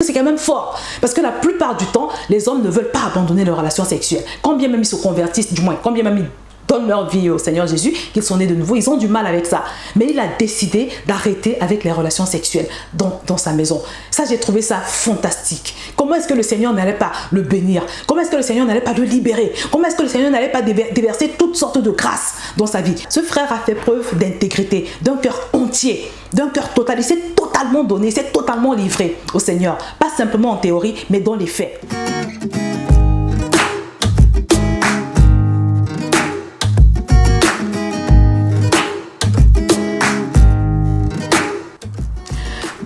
C'est quand même fort. Parce que la plupart du temps, les hommes ne veulent pas abandonner leur relation sexuelle. Quand bien même ils se convertissent, du moins, quand bien même ils donnent leur vie au Seigneur Jésus, qu'ils sont nés de nouveau, ils ont du mal avec ça. Mais il a décidé d'arrêter avec les relations sexuelles dans sa maison. Ça, j'ai trouvé ça fantastique. Comment est-ce que le Seigneur n'allait pas le bénir? Comment est-ce que le Seigneur n'allait pas le libérer? Comment est-ce que le Seigneur n'allait pas déverser toutes sortes de grâces dans sa vie? Ce frère a fait preuve d'intégrité, d'un cœur entier, d'un cœur total. Il s'est totalement donné, il s'est totalement livré au Seigneur. Pas simplement en théorie, mais dans les faits.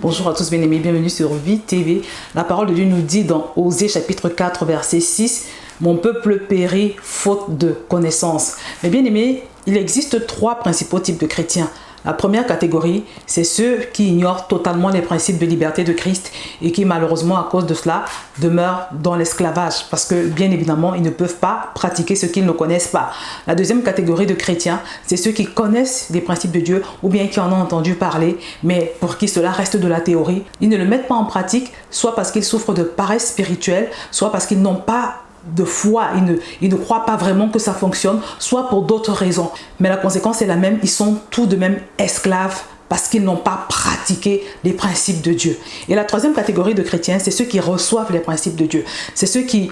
Bonjour à tous bien-aimés, bienvenue sur Vie TV. La parole de Dieu nous dit dans Osée chapitre 4 verset 6 « Mon peuple périt faute de connaissance ». Mais bien-aimés, il existe trois principaux types de chrétiens. La première catégorie, c'est ceux qui ignorent totalement les principes de liberté de Christ et qui malheureusement à cause de cela demeurent dans l'esclavage parce que bien évidemment ils ne peuvent pas pratiquer ce qu'ils ne connaissent pas. La deuxième catégorie de chrétiens, c'est ceux qui connaissent les principes de Dieu ou bien qui en ont entendu parler mais pour qui cela reste de la théorie. Ils ne le mettent pas en pratique soit parce qu'ils souffrent de paresse spirituelle, soit parce qu'ils n'ont pas de foi, ils ne croient pas vraiment que ça fonctionne, soit pour d'autres raisons. Mais la conséquence est la même, ils sont tout de même esclaves parce qu'ils n'ont pas pratiqué les principes de Dieu. Et la troisième catégorie de chrétiens, c'est ceux qui reçoivent les principes de Dieu. C'est ceux qui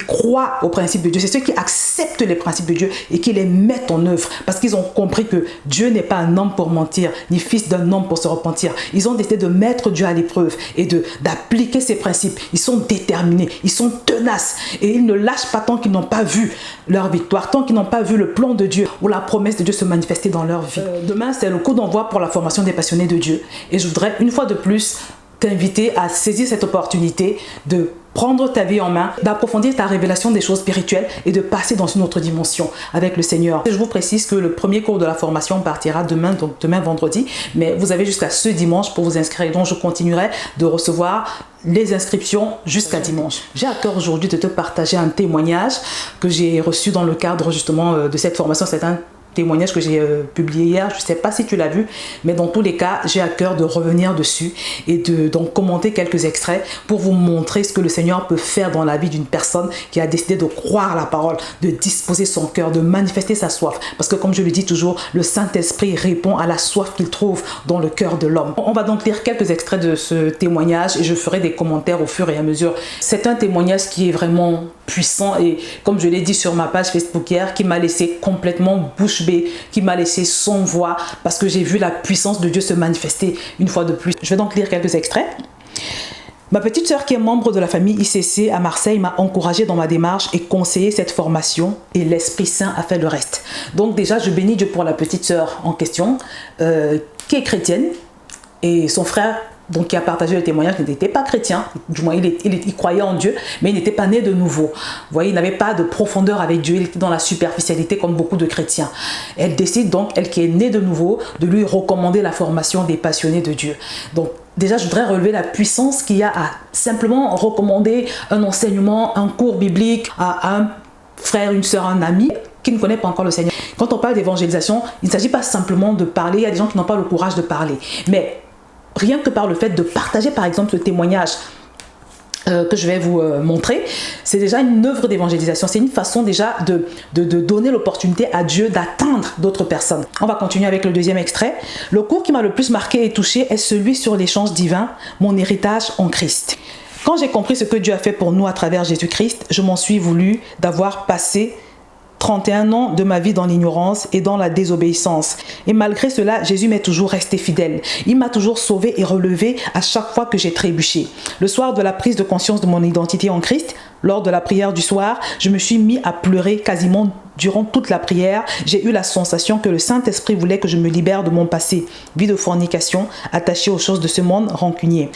croient aux principes de Dieu, c'est ceux qui acceptent les principes de Dieu et qui les mettent en œuvre parce qu'ils ont compris que Dieu n'est pas un homme pour mentir, ni fils d'un homme pour se repentir. Ils ont décidé de mettre Dieu à l'épreuve et d'appliquer ses principes. Ils sont déterminés, ils sont tenaces et ils ne lâchent pas tant qu'ils n'ont pas vu leur victoire, tant qu'ils n'ont pas vu le plan de Dieu ou la promesse de Dieu se manifester dans leur vie. Demain, c'est le coup d'envoi pour la formation des passionnés de Dieu et je voudrais une fois de plus t'inviter à saisir cette opportunité de prendre ta vie en main, d'approfondir ta révélation des choses spirituelles et de passer dans une autre dimension avec le Seigneur. Je vous précise que le premier cours de la formation partira demain, donc demain vendredi, mais vous avez jusqu'à ce dimanche pour vous inscrire et donc je continuerai de recevoir les inscriptions jusqu'à dimanche. J'ai à cœur aujourd'hui de te partager un témoignage que j'ai reçu dans le cadre justement de cette formation. C'est un témoignage que j'ai publié hier, je ne sais pas si tu l'as vu, mais dans tous les cas, j'ai à cœur de revenir dessus et donc commenter quelques extraits pour vous montrer ce que le Seigneur peut faire dans la vie d'une personne qui a décidé de croire la parole, de disposer son cœur, de manifester sa soif. Parce que comme je le dis toujours, le Saint-Esprit répond à la soif qu'il trouve dans le cœur de l'homme. On va donc lire quelques extraits de ce témoignage et je ferai des commentaires au fur et à mesure. C'est un témoignage qui est vraiment puissant et comme je l'ai dit sur ma page Facebook hier, qui m'a laissé complètement bouche bée, qui m'a laissé sans voix parce que j'ai vu la puissance de Dieu se manifester une fois de plus. Je vais donc lire quelques extraits. Ma petite sœur qui est membre de la famille ICC à Marseille m'a encouragée dans ma démarche et conseillé cette formation et l'Esprit Saint a fait le reste. Donc déjà, je bénis Dieu pour la petite sœur en question qui est chrétienne et son frère donc qui a partagé le témoignage, il n'était pas chrétien, du moins il croyait en Dieu, mais il n'était pas né de nouveau. Vous voyez, il n'avait pas de profondeur avec Dieu, il était dans la superficialité comme beaucoup de chrétiens. Elle décide donc, elle qui est née de nouveau, de lui recommander la formation des passionnés de Dieu. Donc déjà, je voudrais relever la puissance qu'il y a à simplement recommander un enseignement, un cours biblique à un frère, une sœur, un ami qui ne connaît pas encore le Seigneur. Quand on parle d'évangélisation, il ne s'agit pas simplement de parler, il y a des gens qui n'ont pas le courage de parler, mais rien que par le fait de partager par exemple le témoignage que je vais vous montrer, c'est déjà une œuvre d'évangélisation. C'est une façon déjà de donner l'opportunité à Dieu d'atteindre d'autres personnes. On va continuer avec le deuxième extrait. Le cours qui m'a le plus marqué et touché est celui sur l'échange divin, mon héritage en Christ. Quand j'ai compris ce que Dieu a fait pour nous à travers Jésus-Christ, je m'en suis voulu d'avoir passé 31 ans de ma vie dans l'ignorance et dans la désobéissance. Et malgré cela, Jésus m'est toujours resté fidèle. Il m'a toujours sauvé et relevé à chaque fois que j'ai trébuché. Le soir de la prise de conscience de mon identité en Christ, lors de la prière du soir, je me suis mis à pleurer quasiment durant toute la prière. J'ai eu la sensation que le Saint-Esprit voulait que je me libère de mon passé, vie de fornication, attaché aux choses de ce monde, rancunier.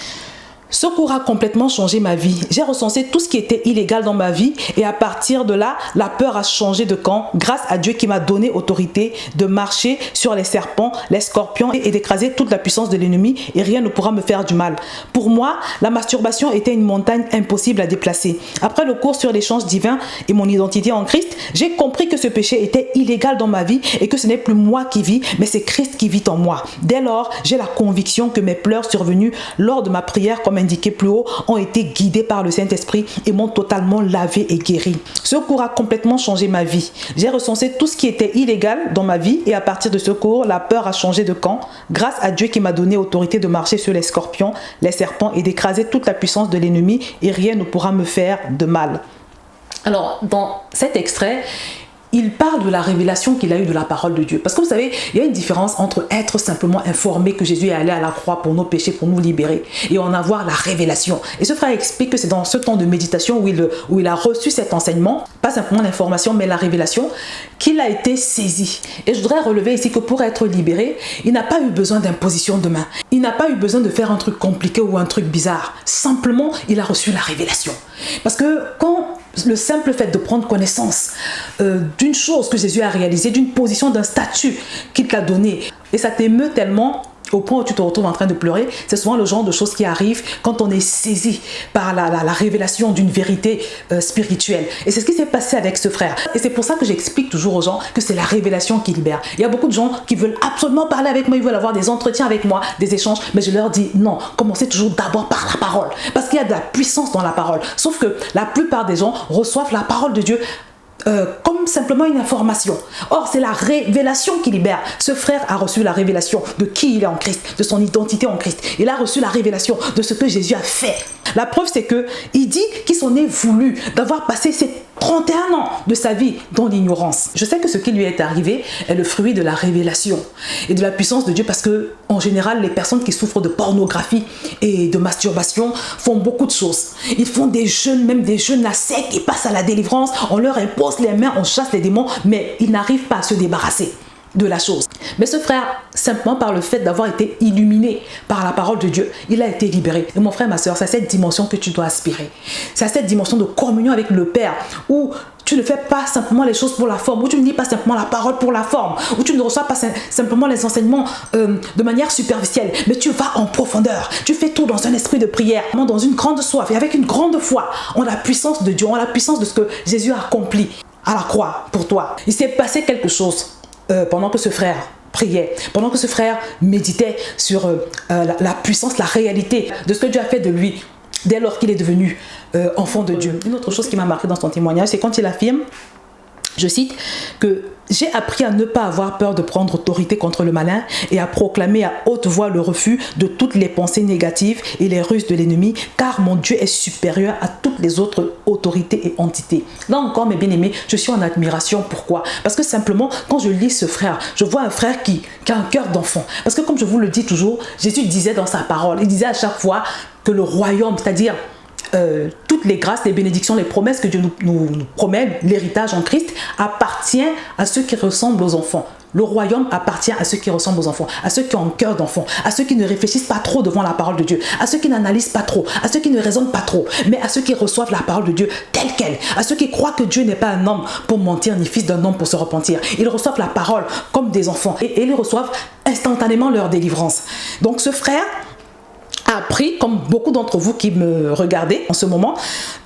Ce cours a complètement changé ma vie. J'ai recensé tout ce qui était illégal dans ma vie et à partir de là, la peur a changé de camp grâce à Dieu qui m'a donné autorité de marcher sur les serpents, les scorpions et d'écraser toute la puissance de l'ennemi et rien ne pourra me faire du mal. Pour moi, la masturbation était une montagne impossible à déplacer. Après le cours sur l'échange divin et mon identité en Christ, j'ai compris que ce péché était illégal dans ma vie et que ce n'est plus moi qui vis, mais c'est Christ qui vit en moi. Dès lors, j'ai la conviction que mes pleurs survenus lors de ma prière comme comme indiqué plus haut, ont été guidés par le Saint-Esprit et m'ont totalement lavé et guéri. Ce cours a complètement changé ma vie. J'ai recensé tout ce qui était illégal dans ma vie et à partir de ce cours, la peur a changé de camp grâce à Dieu qui m'a donné autorité de marcher sur les scorpions, les serpents et d'écraser toute la puissance de l'ennemi et rien ne pourra me faire de mal. Alors, dans cet extrait, il parle de la révélation qu'il a eue de la parole de Dieu. Parce que vous savez, il y a une différence entre être simplement informé que Jésus est allé à la croix pour nos péchés, pour nous libérer, et en avoir la révélation. Et ce frère explique que c'est dans ce temps de méditation où il a reçu cet enseignement, pas simplement l'information, mais la révélation, qu'il a été saisi. Et je voudrais relever ici que pour être libéré, il n'a pas eu besoin d'imposition de main. Il n'a pas eu besoin de faire un truc compliqué ou un truc bizarre. Simplement, il a reçu la révélation. Parce que quand le simple fait de prendre connaissance d'une chose que Jésus a réalisée, d'une position, d'un statut qu'il t'a donné, et ça t'émeut tellement au point où tu te retrouves en train de pleurer, c'est souvent le genre de choses qui arrivent quand on est saisi par la révélation d'une vérité spirituelle. Et c'est ce qui s'est passé avec ce frère. Et c'est pour ça que j'explique toujours aux gens que c'est la révélation qui libère. Il y a beaucoup de gens qui veulent absolument parler avec moi, ils veulent avoir des entretiens avec moi, des échanges, mais je leur dis non, commencez toujours d'abord par la parole, parce qu'il y a de la puissance dans la parole. Sauf que la plupart des gens reçoivent la parole de Dieu comme simplement une information. Or, c'est la révélation qui libère. Ce frère a reçu la révélation de qui il est en Christ, de son identité en Christ. Il a reçu la révélation de ce que Jésus a fait. La preuve, c'est que il dit qu'il s'en est voulu d'avoir passé ces 31 ans de sa vie dans l'ignorance. Je sais que ce qui lui est arrivé est le fruit de la révélation et de la puissance de Dieu, parce que en général, les personnes qui souffrent de pornographie et de masturbation font beaucoup de choses. Ils font des jeûnes, même des jeûnes à sec, ils passent à la délivrance, on leur impose les mains, on chasse les démons, mais ils n'arrivent pas à se débarrasser de la chose. Mais ce frère, simplement par le fait d'avoir été illuminé par la parole de Dieu, il a été libéré. Et mon frère, ma soeur, c'est à cette dimension que tu dois aspirer. C'est à cette dimension de communion avec le Père, où tu ne fais pas simplement les choses pour la forme, où tu ne lis pas simplement la parole pour la forme, où tu ne reçois pas simplement les enseignements de manière superficielle, mais tu vas en profondeur. Tu fais tout dans un esprit de prière, dans une grande soif et avec une grande foi en la puissance de Dieu, en la puissance de ce que Jésus a accompli à la croix pour toi. Il s'est passé quelque chose pendant que ce frère priait, pendant que ce frère méditait sur la puissance, la réalité de ce que Dieu a fait de lui dès lors qu'il est devenu enfant de Dieu. Une autre chose qui m'a marqué dans son témoignage, c'est quand il affirme, je cite, que j'ai appris à ne pas avoir peur de prendre autorité contre le malin et à proclamer à haute voix le refus de toutes les pensées négatives et les ruses de l'ennemi, car mon Dieu est supérieur à toutes les autres autorités et entités. Là encore, mes bien-aimés, je suis en admiration. Pourquoi? Parce que simplement, quand je lis ce frère, je vois un frère qui a un cœur d'enfant. Parce que comme je vous le dis toujours, Jésus disait dans sa parole, il disait à chaque fois que le royaume, c'est-à-dire toutes les grâces, les bénédictions, les promesses que Dieu nous promet, l'héritage en Christ, appartient à ceux qui ressemblent aux enfants. Le royaume appartient à ceux qui ressemblent aux enfants, à ceux qui ont un cœur d'enfant, à ceux qui ne réfléchissent pas trop devant la parole de Dieu, à ceux qui n'analysent pas trop, à ceux qui ne raisonnent pas trop, mais à ceux qui reçoivent la parole de Dieu telle qu'elle, à ceux qui croient que Dieu n'est pas un homme pour mentir, ni fils d'un homme pour se repentir. Ils reçoivent la parole comme des enfants et ils reçoivent instantanément leur délivrance. Donc ce frère a appris, comme beaucoup d'entre vous qui me regardez en ce moment,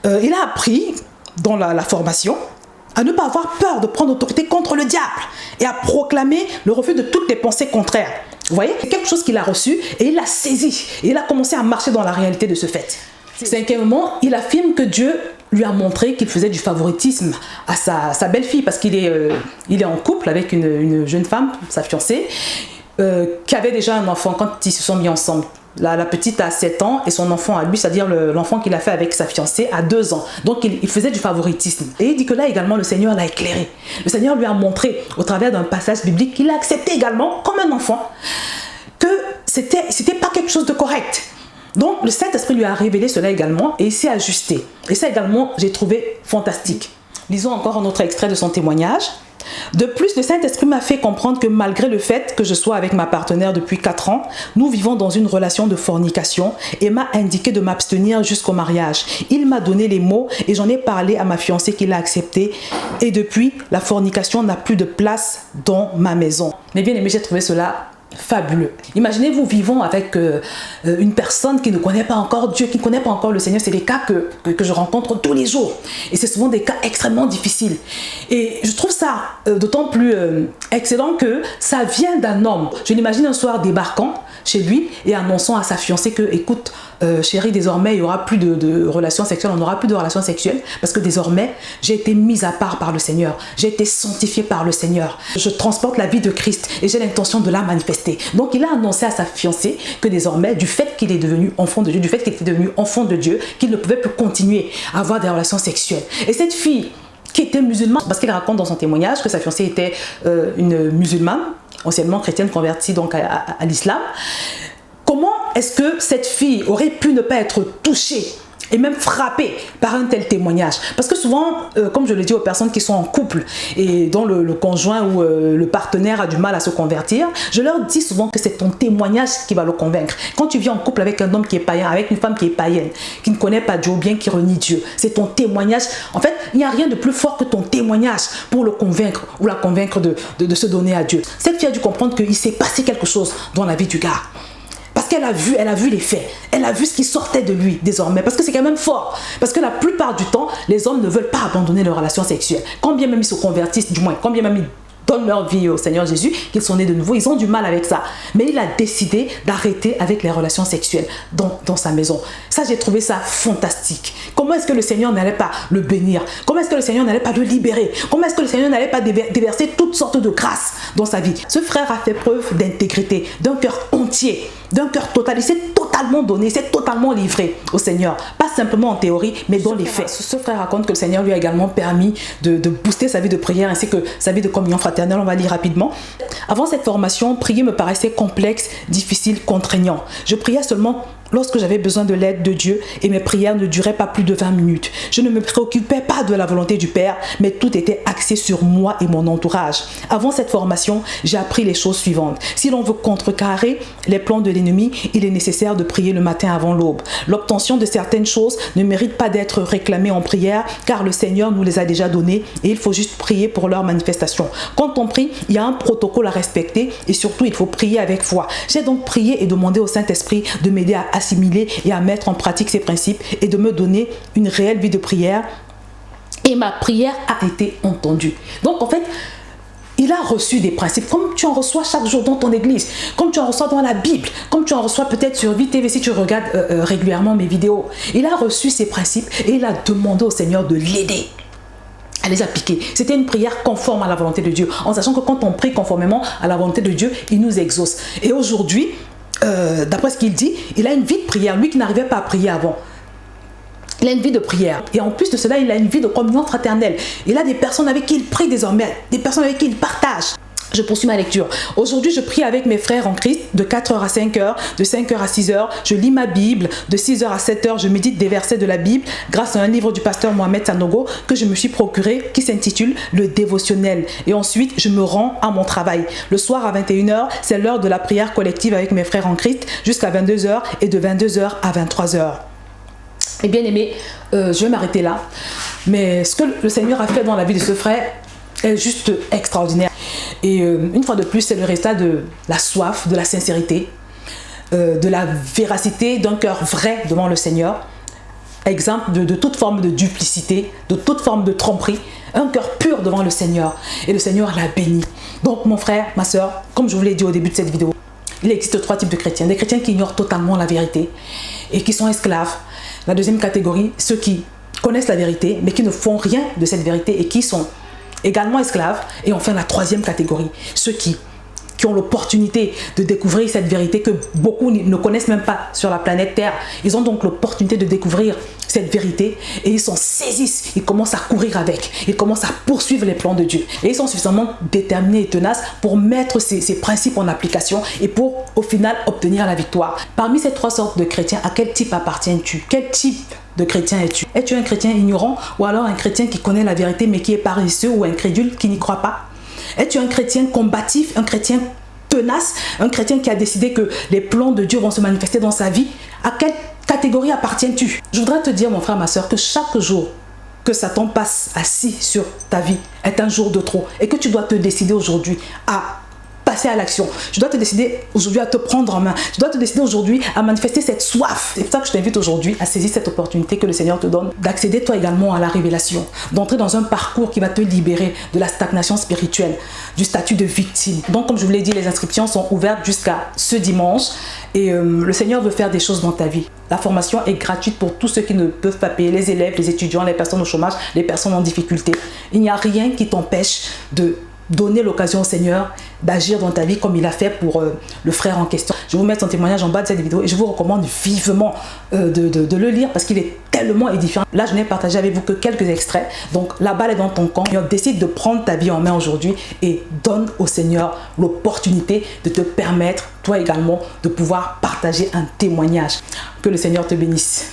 il a appris dans la formation à ne pas avoir peur de prendre autorité contre le diable et à proclamer le refus de toutes les pensées contraires. Vous voyez, c'est quelque chose qu'il a reçu et il l'a saisi et il a commencé à marcher dans la réalité de ce fait. Cinquièmement, il affirme que Dieu lui a montré qu'il faisait du favoritisme à sa belle-fille parce qu'il est en couple avec une jeune femme, sa fiancée, qui avait déjà un enfant quand ils se sont mis ensemble. La petite a 7 ans et son enfant à lui, c'est-à-dire l'enfant qu'il a fait avec sa fiancée, a 2 ans. Donc il faisait du favoritisme. Et il dit que là également le Seigneur l'a éclairé. Le Seigneur lui a montré au travers d'un passage biblique qu'il a accepté également comme un enfant que c'était pas quelque chose de correct. Donc le Saint-Esprit lui a révélé cela également et il s'est ajusté. Et ça également j'ai trouvé fantastique. Lisons encore un autre extrait de son témoignage. De plus, le Saint-Esprit m'a fait comprendre que malgré le fait que je sois avec ma partenaire depuis 4 ans, nous vivons dans une relation de fornication et m'a indiqué de m'abstenir jusqu'au mariage. Il m'a donné les mots et j'en ai parlé à ma fiancée qui l'a accepté. Et depuis, la fornication n'a plus de place dans ma maison. Mais bien aimé, j'ai trouvé cela fabuleux. Imaginez-vous vivant avec une personne qui ne connaît pas encore Dieu, qui ne connaît pas encore le Seigneur. C'est des cas que je rencontre tous les jours. Et c'est souvent des cas extrêmement difficiles. Et je trouve ça d'autant plus excellent que ça vient d'un homme. Je l'imagine un soir débarquant chez lui et annonçant à sa fiancée que, écoute, chérie, désormais, il n'y aura plus de relations sexuelles, on n'aura plus de relations sexuelles parce que désormais, j'ai été mise à part par le Seigneur. J'ai été sanctifiée par le Seigneur. Je transporte la vie de Christ et j'ai l'intention de la manifester. Donc, il a annoncé à sa fiancée que désormais, du fait qu'il est devenu enfant de Dieu, du fait qu'il était devenu enfant de Dieu, qu'il ne pouvait plus continuer à avoir des relations sexuelles. Et cette fille qui était musulmane, parce qu'il raconte dans son témoignage que sa fiancée était une musulmane, anciennement chrétienne convertie donc à l'islam. Comment est-ce que cette fille aurait pu ne pas être touchée et même frappée par un tel témoignage? Parce que souvent, comme je le dis aux personnes qui sont en couple et dont le conjoint ou le partenaire a du mal à se convertir, je leur dis souvent que c'est ton témoignage qui va le convaincre. Quand tu vis en couple avec un homme qui est païen, avec une femme qui est païenne, qui ne connaît pas Dieu ou bien qui renie Dieu, c'est ton témoignage. En fait, il n'y a rien de plus fort que ton témoignage pour le convaincre ou la convaincre de se donner à Dieu. Cette fille a dû comprendre qu'il s'est passé quelque chose dans la vie du gars. Parce qu'elle a vu les faits. Elle a vu ce qui sortait de lui désormais. Parce que c'est quand même fort. Parce que la plupart du temps, les hommes ne veulent pas abandonner leurs relations sexuelles. Quand bien même ils se convertissent, du moins, quand bien même ils donnent leur vie au Seigneur Jésus, qu'ils sont nés de nouveau, ils ont du mal avec ça. Mais il a décidé d'arrêter avec les relations sexuelles dans sa maison. Ça, j'ai trouvé ça fantastique. Comment est-ce que le Seigneur n'allait pas le bénir? Comment est-ce que le Seigneur n'allait pas le libérer? Comment est-ce que le Seigneur n'allait pas déverser toutes sortes de grâces dans sa vie? Ce frère a fait preuve d'intégrité, d'un cœur entier, d'un cœur total. Il s'est totalement donné, il s'est totalement livré au Seigneur. Pas simplement en théorie, mais dans les faits. Ce frère raconte que le Seigneur lui a également permis de booster sa vie de prière ainsi que sa vie de communion fraternelle. On va lire rapidement. Avant cette formation, prier me paraissait complexe, difficile, contraignant. Je priais seulement lorsque j'avais besoin de l'aide de Dieu et mes prières ne duraient pas plus de 20 minutes. Je ne me préoccupais pas de la volonté du Père, mais tout était axé sur moi et mon entourage. Avant cette formation, j'ai appris les choses suivantes. Si l'on veut contrecarrer les plans de l'ennemi, il est nécessaire de prier le matin avant l'aube. L'obtention de certaines choses ne mérite pas d'être réclamée en prière, car le Seigneur nous les a déjà données et il faut juste prier pour leur manifestation. Quand on prie, il y a un protocole à respecter et surtout, il faut prier avec foi. J'ai donc prié et demandé au Saint-Esprit de m'aider à assimiler et à mettre en pratique ces principes et de me donner une réelle vie de prière. Et ma prière a été entendue. Donc en fait, il a reçu des principes comme tu en reçois chaque jour dans ton église, comme tu en reçois dans la Bible, comme tu en reçois peut-être sur VTV si tu regardes régulièrement mes vidéos. Il a reçu ces principes et il a demandé au Seigneur de l'aider à les appliquer. C'était une prière conforme à la volonté de Dieu, en sachant que quand on prie conformément à la volonté de Dieu, il nous exauce. Et aujourd'hui, d'après ce qu'il dit, il a une vie de prière, lui qui n'arrivait pas à prier avant. Il a une vie de prière. Et en plus de cela, il a une vie de communion fraternelle. Il a des personnes avec qui il prie désormais, des personnes avec qui il partage. Je poursuis ma lecture. Aujourd'hui, je prie avec mes frères en Christ de 4h à 5h, de 5h à 6h. Je lis ma Bible. De 6h à 7h, je médite des versets de la Bible grâce à un livre du pasteur Mohamed Sanogo que je me suis procuré qui s'intitule Le Dévotionnel. Et ensuite, je me rends à mon travail. Le soir à 21h, c'est l'heure de la prière collective avec mes frères en Christ jusqu'à 22h et de 22h à 23h. Et bien aimé, je vais m'arrêter là. Mais ce que le Seigneur a fait dans la vie de ce frère est juste extraordinaire. Et une fois de plus, c'est le résultat de la soif, de la sincérité, de la véracité d'un cœur vrai devant le Seigneur. Exemple de toute forme de duplicité, de toute forme de tromperie. Un cœur pur devant le Seigneur. Et le Seigneur l'a béni. Donc mon frère, ma soeur, comme je vous l'ai dit au début de cette vidéo, il existe 3 types de chrétiens. Des chrétiens qui ignorent totalement la vérité et qui sont esclaves. La deuxième catégorie, ceux qui connaissent la vérité mais qui ne font rien de cette vérité et qui sont également esclaves. Et enfin la troisième catégorie, ceux qui ont l'opportunité de découvrir cette vérité que beaucoup ne connaissent même pas sur la planète Terre. Ils ont donc l'opportunité de découvrir cette vérité et ils s'en saisissent, ils commencent à courir avec, ils commencent à poursuivre les plans de Dieu. Et ils sont suffisamment déterminés et tenaces pour mettre ces principes en application et pour au final obtenir la victoire. Parmi ces 3 sortes de chrétiens, à quel type appartiens-tu? Quel type de chrétien es-tu? Es-tu un chrétien ignorant ou alors un chrétien qui connaît la vérité mais qui est paresseux ou incrédule, qui n'y croit pas? Es-tu un chrétien combatif, un chrétien tenace, un chrétien qui a décidé que les plans de Dieu vont se manifester dans sa vie? À quelle catégorie appartiens-tu? Je voudrais te dire, mon frère, ma soeur, que chaque jour que Satan passe assis sur ta vie est un jour de trop et que tu dois te décider aujourd'hui à passer à l'action. Tu dois te décider aujourd'hui à te prendre en main. Tu dois te décider aujourd'hui à manifester cette soif. C'est pour ça que je t'invite aujourd'hui à saisir cette opportunité que le Seigneur te donne, d'accéder toi également à la révélation, d'entrer dans un parcours qui va te libérer de la stagnation spirituelle, du statut de victime. Donc, comme je vous l'ai dit, les inscriptions sont ouvertes jusqu'à ce dimanche et le Seigneur veut faire des choses dans ta vie. La formation est gratuite pour tous ceux qui ne peuvent pas payer, les élèves, les étudiants, les personnes au chômage, les personnes en difficulté. Il n'y a rien qui t'empêche de donner l'occasion au Seigneur d'agir dans ta vie comme il a fait pour le frère en question. Je vais vous mettre son témoignage en bas de cette vidéo et je vous recommande vivement de le lire parce qu'il est tellement édifiant. Là, je n'ai partagé avec vous que quelques extraits. Donc, la balle est dans ton camp. Décide de prendre ta vie en main aujourd'hui et donne au Seigneur l'opportunité de te permettre, toi également, de pouvoir partager un témoignage. Que le Seigneur te bénisse.